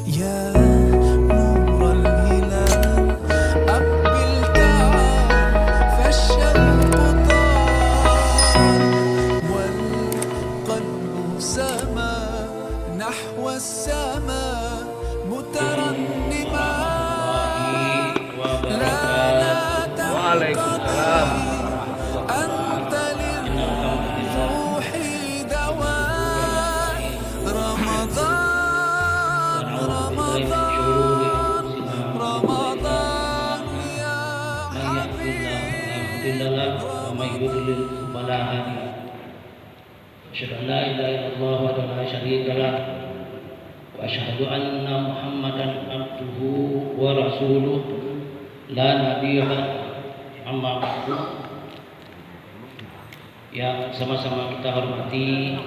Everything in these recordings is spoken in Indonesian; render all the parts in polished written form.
يا نور الهلال أقبل تعال فالشوق طال والقلب سما نحو السماء مترنما لا لا Waalaikumsalam. تنقطع أنت للروح دواء رمضان رمضان رمضان يا حبيب Asyhadu an la ilaha illallah wa la syarika lah wa asyhadu anna Muhammadan abduhu wa rasuluh la nabiyya amma ba'du. Yang sama-sama kita hormati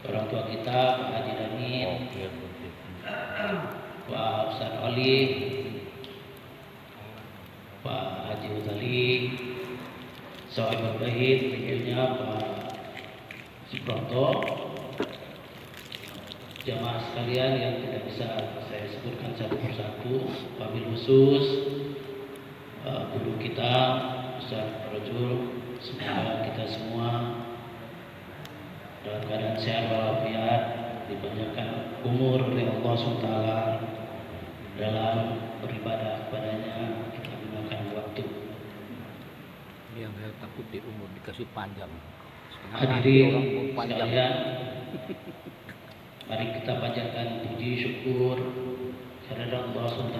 orang tua kita Pak Haji Damin, Pak Ustaz Ali, Pak Haji Uzali, Sahibul Bait, tentunya Pak Suproto, jamaah sekalian yang tidak bisa saya sebutkan satu persatu, wabil khusus guru kita Ustaz Rajul, semoga kita semua dalam keadaan sehat walafiat, dipanjangkan umur oleh Allah SWT dalam beribadah kepadanya, kita gunakan waktu. Yang saya takut di umur dikasih panjang. Hadirin sekalian, mari kita panjatkan puji syukur kehadirat Allah SWT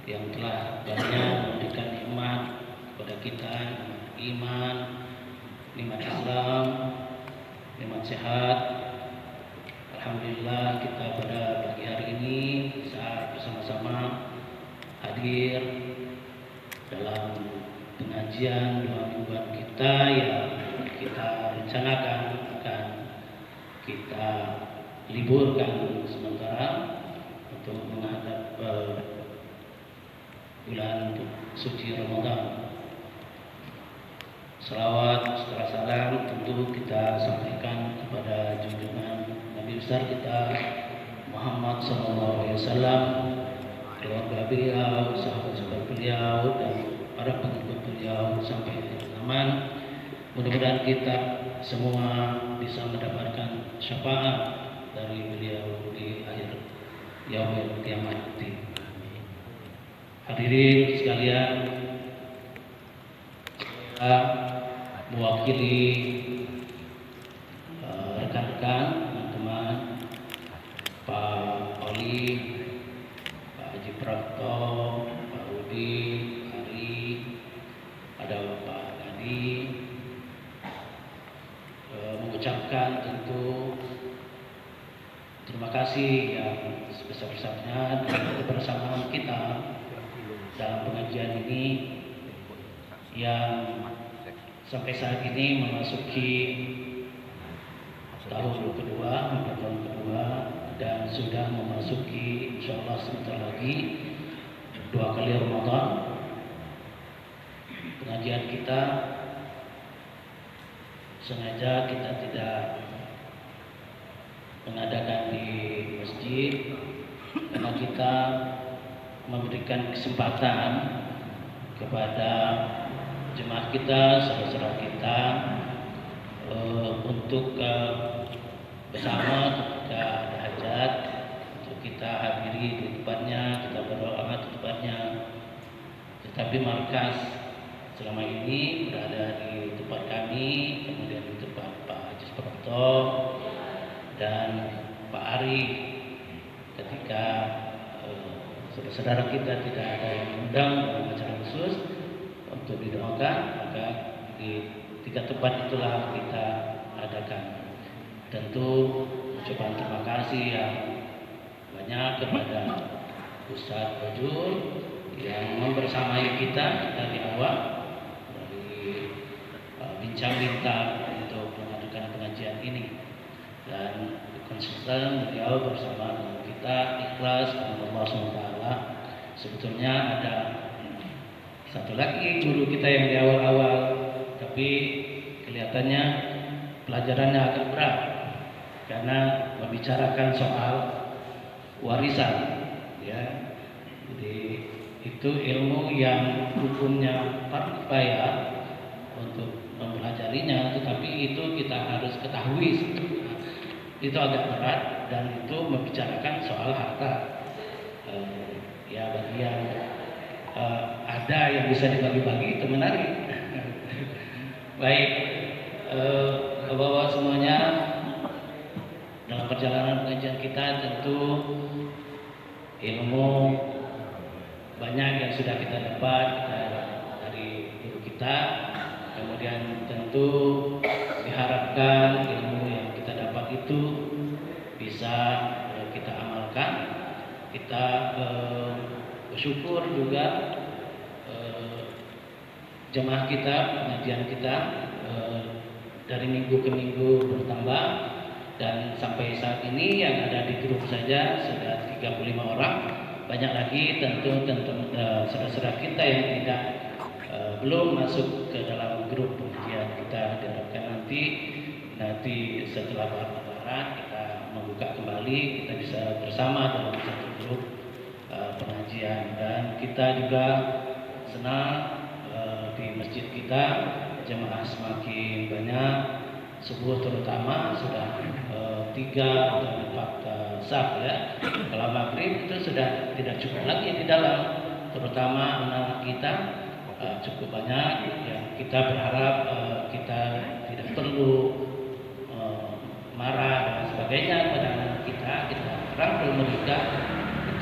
yang telah banyak memberikan nikmat kepada kita, nikmat iman, nikmat Islam, nikmat sehat. Alhamdulillah kita pada pagi hari ini saat bersama-sama hadir dalam pengajian 2 mingguan kita yang kita rencanakan akan kita liburkan sementara untuk menghadap bulan suci Ramadan. Salawat serta salam tentu kita sampaikan kepada junjungan Nabi besar kita Muhammad SAW, keluarga beliau, sahabat-sahabat beliau, dan para pengikut beliau sampai akhir zaman. Mudah-mudahan kita semua bisa mendapatkan syafaat dari beliau di akhir yaumil kiamat nanti. Hadirin sekalian, saya mewakili rekan-rekan, teman-teman, Pak Oli, Pak Haji Prapto, Pak Rudi, Ari, ada Pak Gadi, mengucapkan tentu terima kasih yang sebesar-besarnya dengan kebersamaan kita dalam pengajian ini yang sampai saat ini memasuki tahun kedua, 4 tahun kedua, dan sudah memasuki insyaallah sebentar lagi 2 kali Ramadan. Pengajian kita sengaja kita tidak mengadakan di masjid karena kita memberikan kesempatan kepada jemaah kita, saudara-saudara kita untuk bersama ketika ada hajat untuk kita hadiri di tempatnya, kita berdoa di tempatnya. Tetapi markas selama ini berada di tempat kami, kemudian di tempat Pak Haji Suprapto dan Pak Ari. Ketika saudara-saudara kita tidak ada yang undang dalam acara khusus untuk didoakan, maka di 3 tempat itulah kita adakan. Tentu ucapan terima kasih yang banyak kepada Ustaz Rajul yang membersamai kita dari awal, dari bincang-bincang untuk mengadakan pengajian ini, dan konsisten beliau bersama dengan kita ikhlas karena Allah SWT. Sebetulnya ada satu lagi guru kita yang di awal-awal, tapi kelihatannya pelajarannya agak berat. karena membicarakan soal warisan, ya. Jadi itu ilmu yang hukumnya fardu kifayah untuk mempelajarinya, tetapi itu kita harus ketahui. Itu agak berat dan itu membicarakan soal harta. Ya bagi yang ada yang bisa dibagi-bagi itu menarik. Baik, Bapak-bapak semuanya, dalam perjalanan pengajian kita tentu ilmu banyak yang sudah kita dapat dari guru kita. Kemudian tentu diharapkan ilmu yang kita dapat itu bisa kita amalkan. Kita bersyukur juga jemaah kita, pengajian kita dari minggu ke minggu bertambah, dan sampai saat ini yang ada di grup saja sudah 35 orang. Banyak lagi tentu saudara-saudara kita yang tidak belum masuk ke dalam grup pengajian kita. Diharapkan nanti setelah Lebaran kita membuka kembali, kita bisa bersama dalam satu grup pengajian. Dan kita juga senang di masjid kita jemaah semakin banyak, subuh terutama sudah 3 atau 4 saf, ya. Kalau maghrib itu sudah tidak cukup lagi di dalam, terutama anak kita cukup banyak. Ya, kita berharap kita tidak perlu marah dan sebagainya kepada anak kita rangkul mereka,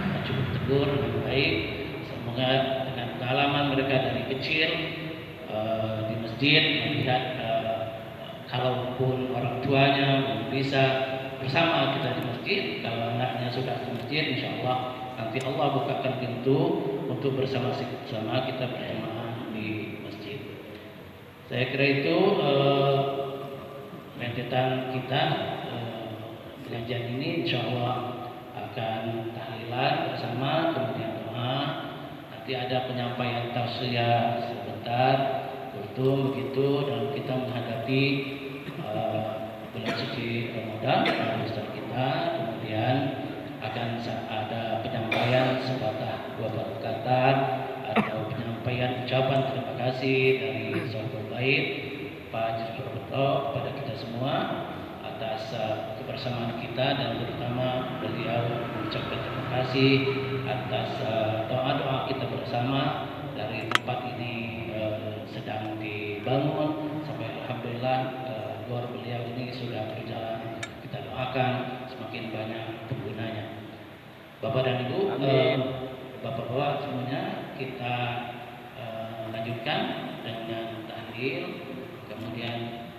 kita cukup tegur dengan baik. Semoga dengan pengalaman mereka dari kecil di masjid melihat kalaupun orang tuanya belum bisa bersama kita di masjid, kalau anaknya sudah di masjid, insya Allah nanti Allah bukakan pintu untuk bersama-sama kita berjamaah di masjid. Saya kira itu rentetan kita pengajian ini insya Allah akan tahlilan bersama, kemudian doa, nanti ada penyampaian tausiah sebentar, kultum begitu, dan kita menghadapi bulan suci Ramadan besar kita. Kemudian akan ada penyampaian sepatah dua kata atau penyampaian ucapan terima kasih dari Sahabat Bait Pak Jisbur Beto kepada kita semua atas kebersamaan kita, dan terutama beliau mengucapkan terima kasih atas doa-doa kita bersama dari tempat ini sedang dibangun sampai alhamdulillah luar beliau ini sudah berjalan. Kita doakan semakin banyak penggunanya. Bapak dan Ibu, Bapak-bapak semuanya, kita lanjutkan dengan tahlil, kemudian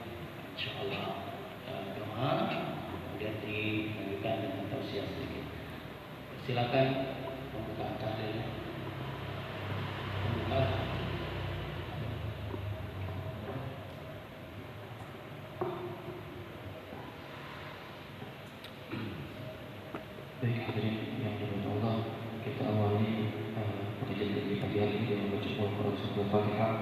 insyaallah doa, kemudian dilanjutkan dengan tausiah sedikit. Silakan membuka tahlil. Baik, hadirin yang dirahmati Allah, kita awali pengajian di pagi hari ini dengan membaca Al-Fatihah.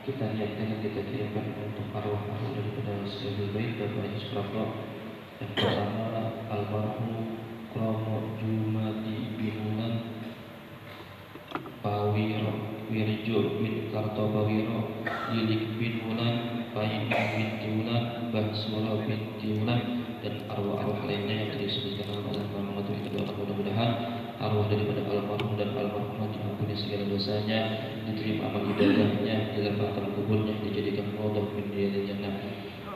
Kita niatkan dan kita kirimkan untuk arwah-arwah daripada Sahabat Bait Bapak Isprafro yang pertama almarhum Kromo Jumadi Binulan Pawiro Wirjo bin Kartobawiro Lilik bin Ulan Pain bin Tiulan Bahsura bin Tiulan dan arwah-arwah lainnya yang tadi disebutkan oleh Muhammad itu doa. Mudah-mudahan arwah daripada almarhum dan almarhumah diampuni segala dosanya, diterima amal ibadahnya, dilapangkan kuburnya, dijadikan mawaddah min riyadil jannah.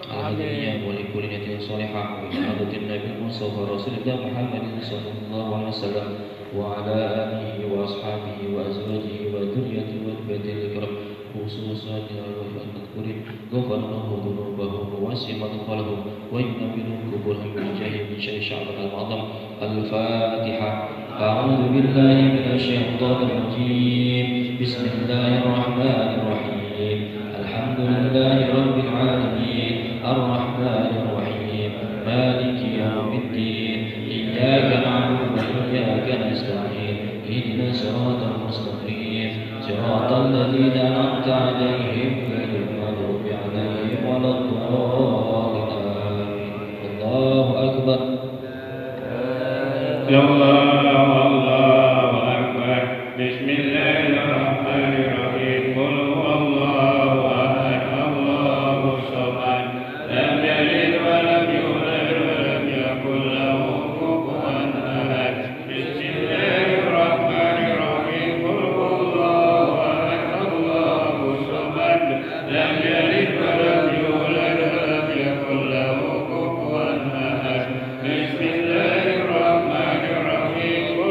Alhamdulillah wa li kulli niyatin shalihah wa ihadatin nabi Mustafa Rasulullah Muhammadin sallallahu alaihi wasallam wa ala alihi wa ashabihi wa azwajihi wa dzurriyyatihi wa batil kiram khususan ila al-madhkurin ghafarallahu dzunubahum wa wasi'a madkhalahum wa yunawwiru quburahum bil jahi min syarri sya'ban al-'azam. Al-Fatihah. A'udzu billahi minasyaitonir rajim. Bismillahirrahmanirrahim. Alhamdulillahi rabbil alamin. Ar-Rahmanir Rahim. Maliki yaumiddin. Iyyaka na'budu wa iyyaka nasta'in. Ihdinas siratal mustaqim. Siratal ladzina an'amta 'alaihim ghairil maghdubi 'alaihim waladdallin. Allahu akbar. الله الله أكبر بسم الله الرحمن الرحيم قل هو الله أحد الله الصمد لم يلد ولم يولد ولم يكن له كفوا أحد بسم الله الرحمن الرحيم قل هو الله أحد الله الصمد لم يلد ولم يولد ولم يكن له كفوا أحد بسم الله الرحمن الرحيم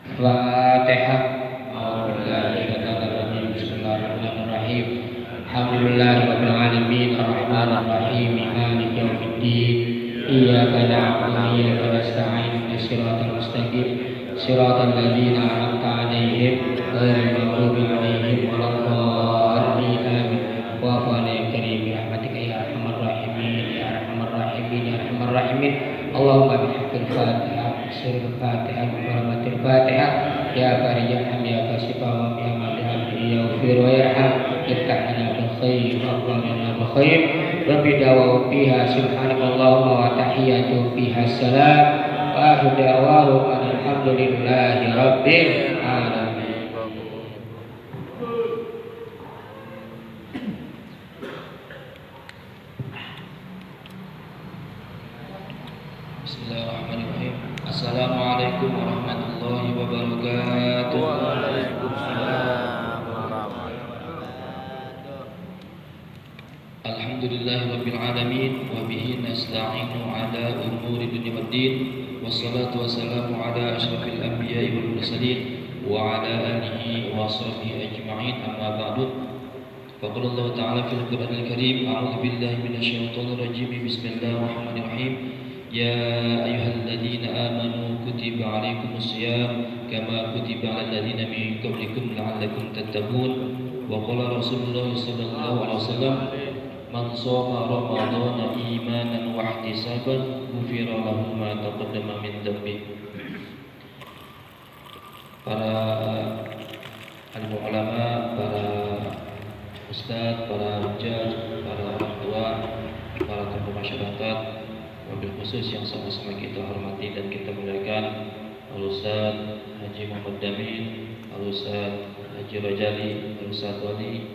Fatihah. Bismillahirrahmanirrahim. Alhamdulillahirabbil alamin arrahmanir rahim maliki yaumiddin. Iyyaka na'budu wa iyyaka nasta'in ihdinas siratal mustaqim siratal ladzina an'amta 'alaihim ghairil maghdubi 'alaihim waladdallin amin. Wa ya karim bi rahmatika ya arhamar rahimin ya arhamar rahimin ya arhamar rahimin. Allahumma bihaqqil Fatihah sirrul Fatihah bi hurmatil Fatihah ya bariyaham ya kasifah ya madham ya ufir wa yarham iftahna bil khair wa qulna bil khair wa bidawa fiha subhanakallahumma wa tahiyatu fiha salam wa akhiru da'wahu alhamdulillahi rabbil alamin. Bismillahirrahmanirrahim. Assalamualaikum warahmatullahi wabarakatuh. Alhamdulillahirabbil alamin wa bihi nasta'inu ala umuri dunya waddin wassalatu wassalamu ala asyrafil anbiya'i wal mursalin wa ala alihi wa sahbihi ajma'in amma ba'du. Faqala Allah ta'ala fil Qur'anil Karim a'udzu billahi minasyaitonir rajim bismillahirrahmanirrahim. Ya ayyuhalladzina amanu kutiba alaikumus syiyam kama kutiba alal ladzina min qablikum la'allakum tattaqun. Wa qala Rasulullah sallallahu alaihi wasallam man shoma ramadhana imanan wa ihtisaban ghufira lahu ma taqaddama min dhanbi. Para alim ulama, para ustaz, para hujjah, para orang tua, para tokoh masyarakat, wabil khusus yang sama-sama kita hormati dan kita muliakan, Al-Ustaz Haji Muhammad Damin, Al-Ustaz Haji Rajali, Al-Ustaz Wali,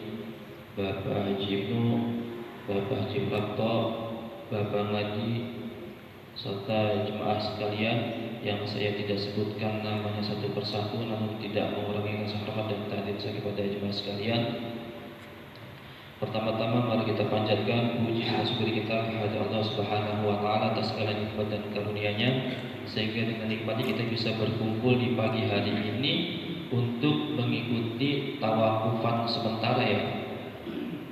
Bapak Haji Ibnu, Bapak Haji Prapto, Bapak Ngaji, serta jemaah sekalian yang saya tidak sebutkan namanya satu persatu, namun tidak mengurangi rasa hormat dan takdim saya kepada jemaah sekalian. Pertama-tama mari kita panjatkan puji dan syukur kita kepada Allah Subhanahu wa taala atas segala nikmat dan karunia-Nya, sehingga dengan nikmatnya kita bisa berkumpul di pagi hari ini untuk mengikuti tawakufan sementara ya.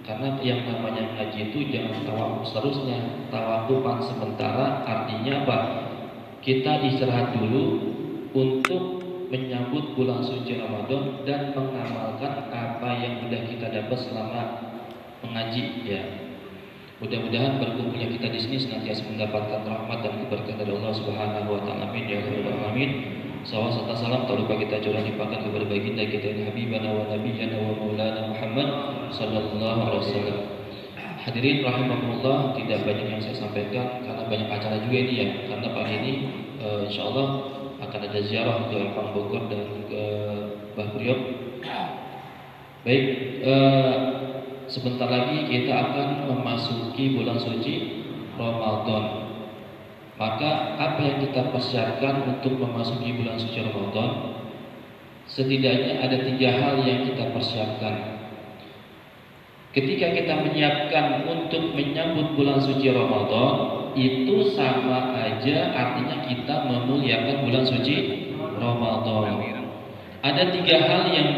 Karena yang namanya ngaji itu jangan tawakuf seterusnya. Tawakufan sementara artinya apa? Kita istirahat dulu untuk menyambut bulan suci Ramadan dan mengamalkan apa yang sudah kita dapat selama mengaji ya. Mudah-mudahan berkumpulnya kita di sini senantiasa mendapatkan rahmat dan keberkahan dari Allah Subhanahu wa taala. Amin ya rabbal alamin. Salawat serta salam tak lupa kita curah limpahkan kepada baginda kita yang habibana wa nabiyyana wa maulana Muhammad sallallahu alaihi wasallam. Hadirin rahimakumullah, tidak banyak yang saya sampaikan karena banyak acara juga ini ya. Karena pagi ini insyaallah akan ada ziarah ke Empang Bogor dan ke Bah Priok. Baik, sebentar lagi kita akan memasuki bulan suci Ramadan. Maka apa yang kita persiapkan untuk memasuki bulan suci Ramadan? Setidaknya ada 3 hal yang kita persiapkan. Ketika kita menyiapkan untuk menyambut bulan suci Ramadan, itu sama aja artinya kita memuliakan bulan suci Ramadan. Ada 3 hal yang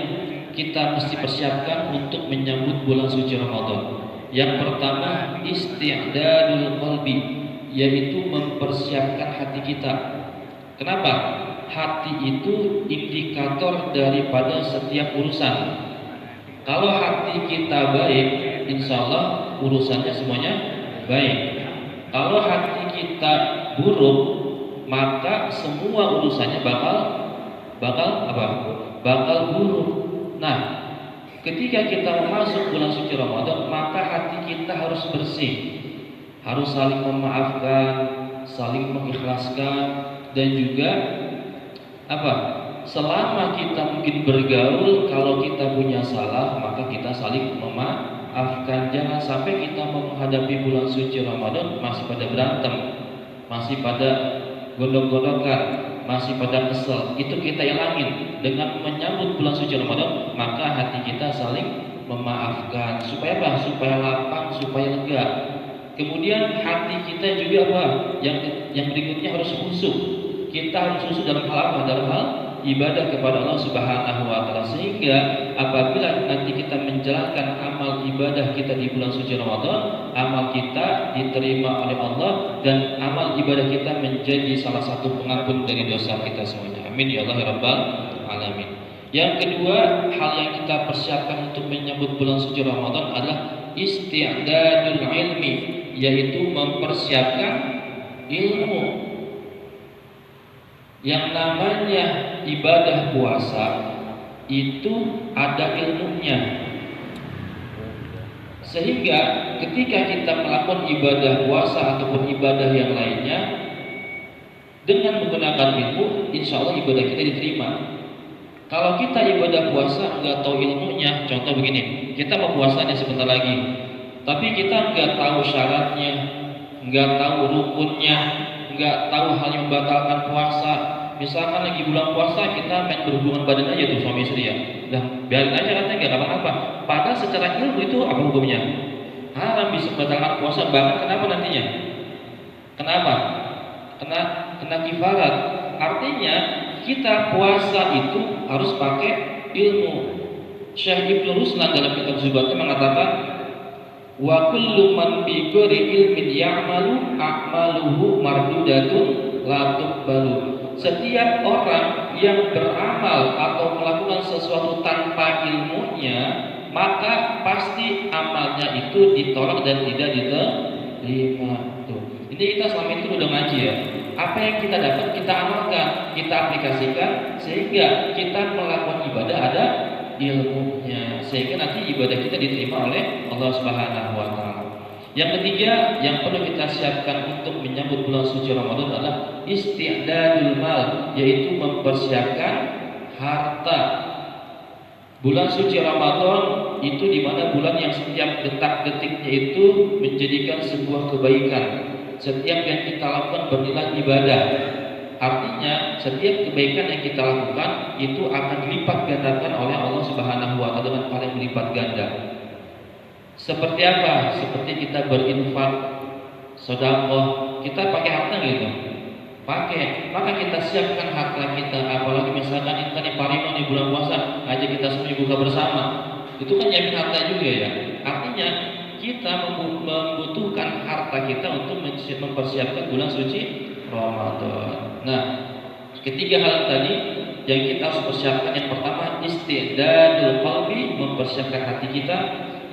kita mesti persiapkan untuk menyambut bulan suci Ramadan. Yang pertama, isti'dadul qalbi, yaitu mempersiapkan hati kita. Kenapa? Hati itu indikator daripada setiap urusan. Kalau hati kita baik, insya Allah urusannya semuanya baik. Kalau hati kita buruk, maka semua urusannya bakal buruk. Nah, ketika kita masuk bulan suci Ramadan, maka hati kita harus bersih, harus saling memaafkan, saling mengikhlaskan, dan juga selama kita mungkin bergaul, kalau kita punya salah, maka kita saling memaafkan. Jangan sampai kita menghadapi bulan suci Ramadan masih pada berantem, masih pada gondok-gondokan, masih pada kesel. Itu kita ilangin dengan menyambut bulan suci Ramadan, maka hati kita saling memaafkan. Supaya apa? Supaya lapang, supaya lega. Kemudian hati kita juga Yang berikutnya harus khusyuk. Kita harus khusyuk dalam hal apa? Dalam hal ibadah kepada Allah Subhanahu wa taala. Sehingga apabila nanti kita menjalankan amal ibadah kita di bulan suci Ramadan, amal kita diterima oleh Allah dan amal ibadah kita menjadi salah satu pengampun dari dosa kita semuanya. Amin ya Allah ya rabbal alamin. Yang kedua, hal yang kita persiapkan untuk menyambut bulan suci Ramadan adalah isti'dadul ilmi, yaitu mempersiapkan ilmu. Yang namanya ibadah puasa itu ada ilmunya. Sehingga ketika kita melakukan ibadah puasa ataupun ibadah yang lainnya dengan menggunakan ilmu, insya Allah ibadah kita diterima. Kalau kita ibadah puasa nggak tahu ilmunya, contoh begini, kita mau puasanya sebentar lagi, tapi kita nggak tahu syaratnya, nggak tahu rukunnya, nggak tahu hal yang membatalkan puasa. Misalkan lagi bulan puasa kita main berhubungan badan aja tuh suami istri ya, dah biarin aja katanya nggak apa-apa. Padahal secara ilmu itu apa hukumnya? Haram, bisa membatalkan puasa, bahkan kenapa nantinya? Kenapa? Kena kifarat. Artinya kita puasa itu harus pakai ilmu. Syekh Ibnu Ruslan dalam kitab Zubatnya mengatakan, wa kullu man bi ghairi ilmin ya'malu a'maluhu mardudatun la tuqbalu. Setiap orang yang beramal atau melakukan sesuatu tanpa ilmunya, maka pasti amalnya itu ditolak dan tidak diterima. Tuh. Ini kita selama itu udah ngaji ya. Apa yang kita dapat kita amalkan, kita aplikasikan sehingga kita melakukan ibadah ada ilmunya, sehingga nanti ibadah kita diterima oleh Allah Subhanahu wa taala. Yang ketiga yang perlu kita siapkan untuk menyambut bulan suci Ramadan adalah isti'dadul mal, yaitu mempersiapkan harta. Bulan suci Ramadan itu di mana bulan yang setiap detak-detiknya itu menjadikan sebuah kebaikan. Setiap yang kita lakukan bernilai ibadah. Artinya setiap kebaikan yang kita lakukan itu akan dilipat gandakan oleh Allah Subhanahu wa taala dengan paling melipat ganda. Seperti apa? Seperti kita berinfak, sedekah, kita pakai harta gitu. Pakai. Maka kita siapkan harta kita. Apalagi misalkan kita nih parino di bulan puasa, aja kita semua buka bersama. Itu kan nyiapin harta juga ya. Artinya kita membutuhkan harta kita untuk mempersiapkan bulan suci Ramadan. Nah, ketiga hal tadi yang kita harus persiapkan, yang pertama isti'dadul qalbi, mempersiapkan hati kita.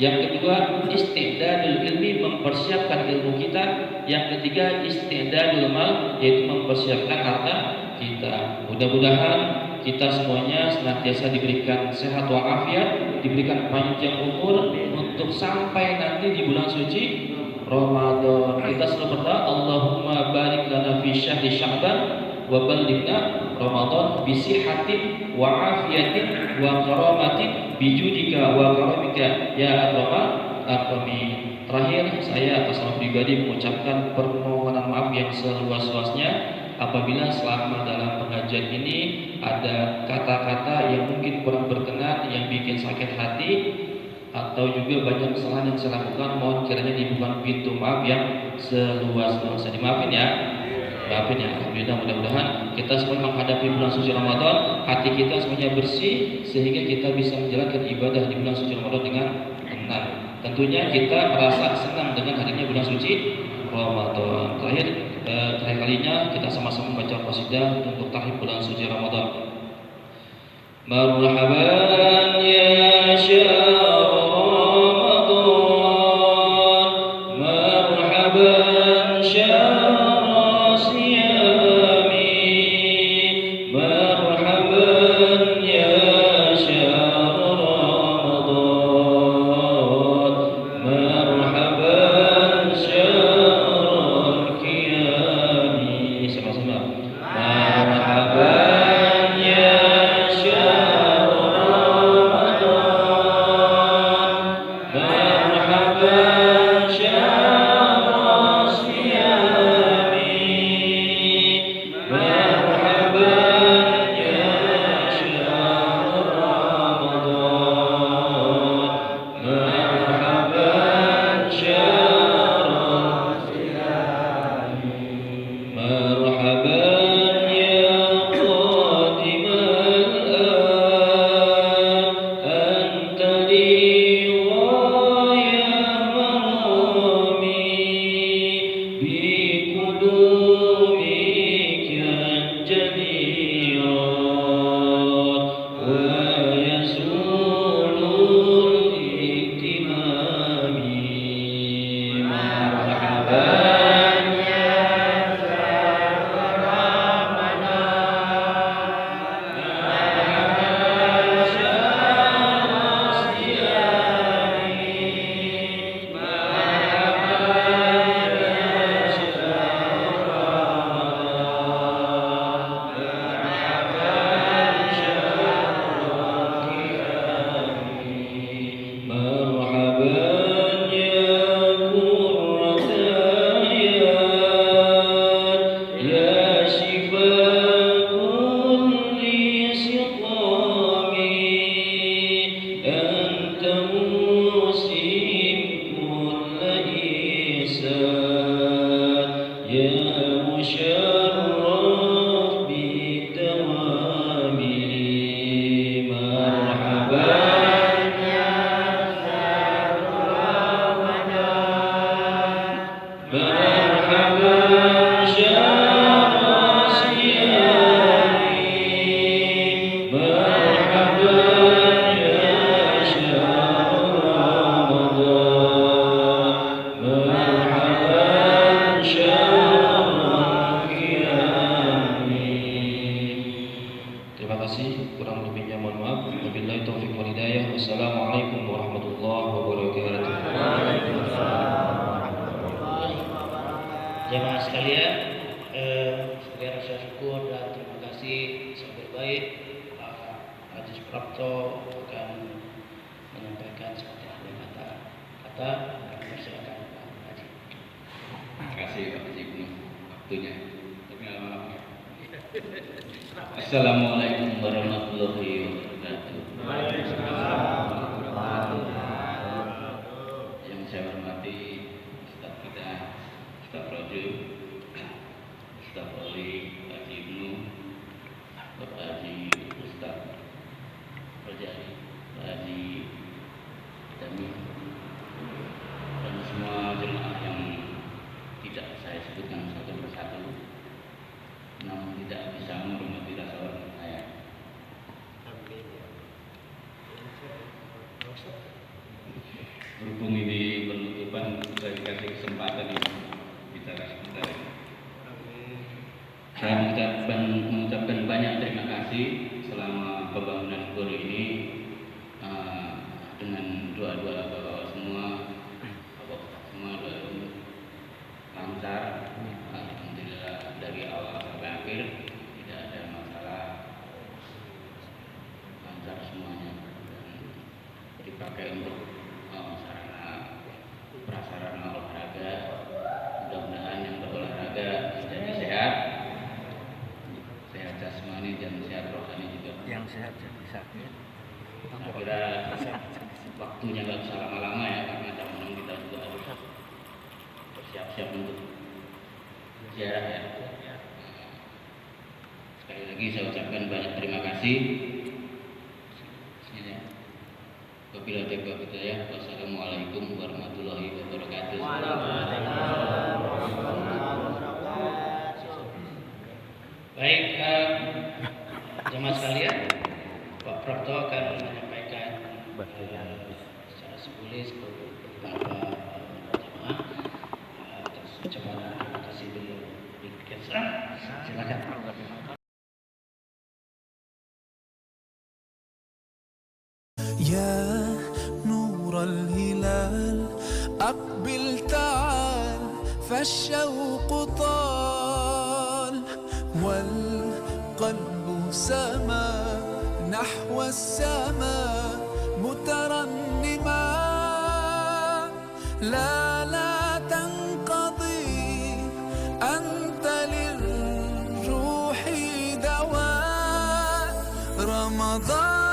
Yang kedua isti'dadul ilmi, mempersiapkan ilmu kita. Yang ketiga isti'dadul mal, yaitu mempersiapkan harta kita. Mudah-mudahan kita semuanya senantiasa diberikan sehat walafiat, diberikan panjang umur untuk sampai nanti di bulan suci Ramadan. Kita selalu berdoa, Allahumma barik lana fi syahri Sya'ban wa ballighna Ramadan bi sihhatin wa afiyatin wa karamatin bi judika wa karamika ya akramal akramin. Terakhir saya atas nama pribadi mengucapkan permohonan maaf yang seluas-luasnya apabila selama dalam pengajian ini ada kata-kata yang mungkin kurang berkenan, yang bikin sakit hati, atau juga banyak kesalahan yang saya lakukan. Mohon kiranya dibuka pintu maaf yang seluas-luasnya. Dimaafin ya. Maafin ya. Alhamdulillah, mudah-mudahan kita semua menghadapi bulan suci Ramadan, hati kita semuanya bersih sehingga kita bisa menjalankan ibadah di bulan suci Ramadan dengan tenang. Tentunya kita merasa senang dengan hadirnya bulan suci Ramadan. Terakhir kalinya kita sama-sama membaca qasidah untuk tahlil bulan suci Ramadan. Marhaban ya syahr Ramadan, marhaban syahr siyami, marhaban ya syahr Ramadan, marhaban syahr qiyami. Sama-sama. Marhaban ya مرحبا يا kasih, kurang lebihnya mohon maaf. Wabillahi taufiq wal hidayah. Wassalamualaikum warahmatullahi wabarakatuh. Jemaah sekalian, sekalian rasa syukur dan terima kasih sebaik-baik Pak Haji Suprapto akan menyampaikan sepatah kata. Silakan Pak Haji. Terima kasih Pak Haji penuh waktunya. Tapi lama-lama. Assalamualaikum warahmatullahi wabarakatuh. Yang saya hormati Ustaz kita, Ustaz Rojo, Ustaz Oli, Pak Haji Ibnu, Bapak Haji Ustaz Rojali, Pak Haji Dami, dan semua jemaah yang tidak saya sebutkan satu persatu, namun tidak bisa menghormati rasa hormat saya. Berhubung ini penutupan, saya dikasih kesempatan ini bicara sebentar. Saya mengucapkan banyak terima kasih selama pembangunan gor ini, dengan doa-doa Bapak semua lancar. Alhamdulillah dari awal sampai akhir tidak ada masalah, lancar semuanya, dan dipakai untuk sarana prasarana olahraga. Mudah-mudahan yang berolahraga jadi sehat jasmani dan sehat rohani juga. Yang sehat jadi sakit. Saya kira waktunya nggak usah lama-lama ya, karena teman-teman kita juga harus bersiap-siap untuk ziarah ya. Sekali lagi saya ucapkan banyak terima kasih. Wabillahi taufiq wal hidayah. Wassalamualaikum warahmatullahi wabarakatuh. Baik, jemaah sekalian, Pak Prapto akan menyampaikan secara simbolis beberapa jemaah atas ucapan terima kasih beliau diberikan. Silakan. يا نور الهلال أقبل تعال فالشوق طال والقلب سما نحو السماء مترنما لا تنقضي أنت للروح دواء رمضان